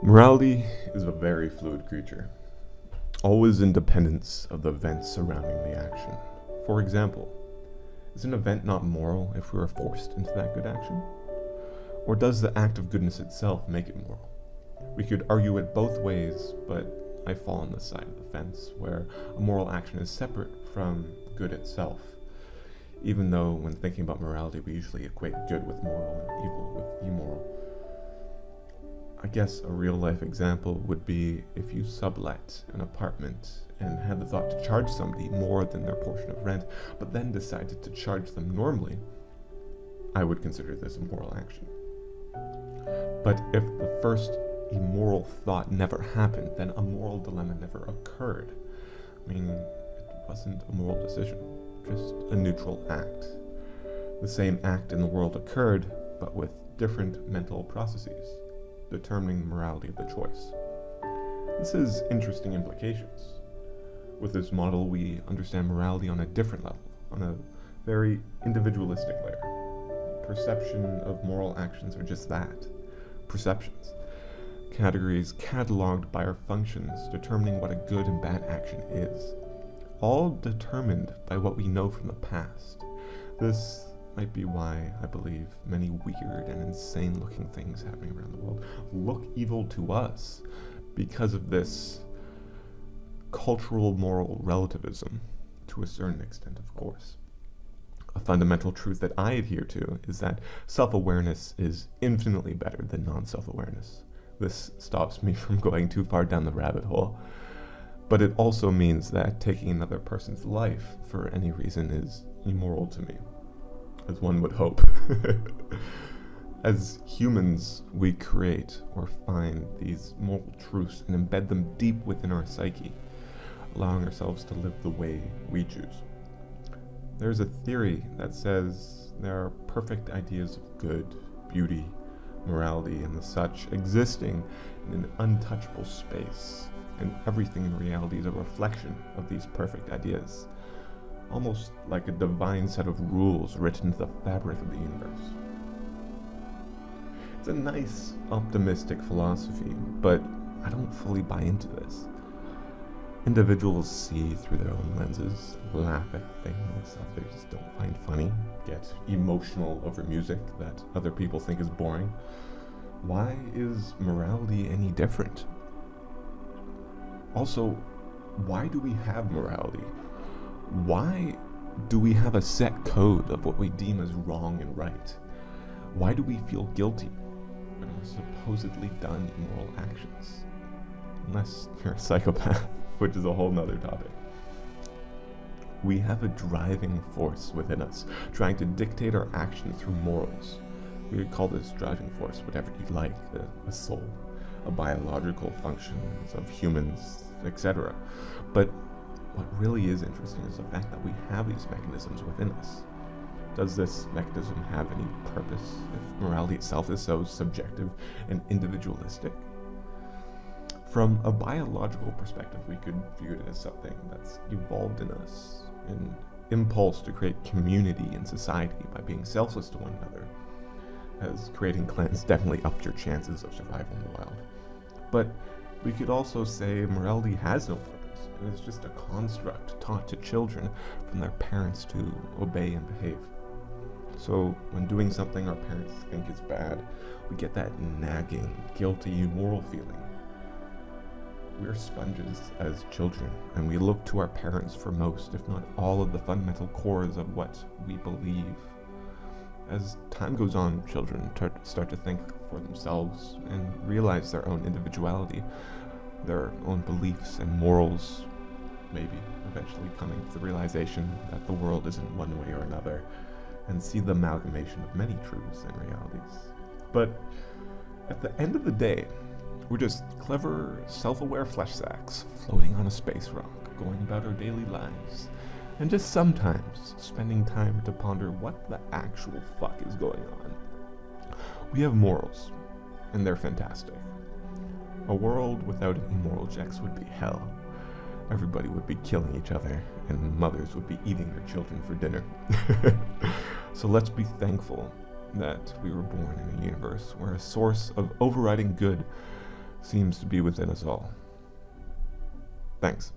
Morality is a very fluid creature, always in dependence of the events surrounding the action. For example, is an event not moral if we are forced into that good action? Or does the act of goodness itself make it moral? We could argue it both ways, but I fall on the side of the fence where a moral action is separate from good itself, even though when thinking about morality we usually equate good with moral and evil with immoral. I guess a real-life example would be if you sublet an apartment and had the thought to charge somebody more than their portion of rent, but then decided to charge them normally. I would consider this a moral action. But if the first immoral thought never happened, then a moral dilemma never occurred, meaning it wasn't a moral decision, just a neutral act. The same act in the world occurred, but with different mental processes, determining the morality of the choice. This has interesting implications. With this model, we understand morality on a different level, on a very individualistic layer. Perception of moral actions are just that, perceptions. Categories cataloged by our functions, determining what a good and bad action is. All determined by what we know from the past. This might be why I believe many weird and insane-looking things happening around the world look evil to us because of this cultural moral relativism, to a certain extent, of course. A fundamental truth that I adhere to is that self-awareness is infinitely better than non-self-awareness. This stops me from going too far down the rabbit hole. But it also means that taking another person's life for any reason is immoral to me, as one would hope. As humans, we create or find these moral truths and embed them deep within our psyche, allowing ourselves to live the way we choose. There's a theory that says there are perfect ideas of good, beauty, morality, and the such existing in an untouchable space, and everything in reality is a reflection of these perfect ideas, almost like a divine set of rules written into the fabric of the universe. It's a nice, optimistic philosophy, but I don't fully buy into this. Individuals see through their own lenses, laugh at things others don't find funny, get emotional over music that other people think is boring. Why is morality any different? Also, why do we have morality? Why do we have a set code of what we deem as wrong and right? Why do we feel guilty when we're supposedly done immoral actions? Unless you're a psychopath, which is a whole nother topic. We have a driving force within us, trying to dictate our action through morals. We would call this driving force whatever you like, a soul, a biological functions of humans, etc. But what really is interesting is the fact that we have these mechanisms within us. Does this mechanism have any purpose if morality itself is so subjective and individualistic? From a biological perspective, we could view it as something that's evolved in us, an impulse to create community and society by being selfless to one another, as creating clans definitely upped your chances of survival in the wild. But we could also say morality has no purpose. It is just a construct taught to children from their parents to obey and behave. So when doing something our parents think is bad, we get that nagging, guilty, moral feeling. We're sponges as children, and we look to our parents for most, if not all, of the fundamental cores of what we believe. As time goes on, children start to think for themselves and realize their own individuality, their own beliefs and morals, maybe eventually coming to the realization that the world isn't one way or another, and see the amalgamation of many truths and realities. But at the end of the day, we're just clever, self-aware flesh sacks floating on a space rock, going about our daily lives, and just sometimes spending time to ponder what the actual fuck is going on. We have morals, and they're fantastic. A world without any moral checks would be hell. Everybody would be killing each other, and mothers would be eating their children for dinner. So let's be thankful that we were born in a universe where a source of overriding good seems to be within us all. Thanks.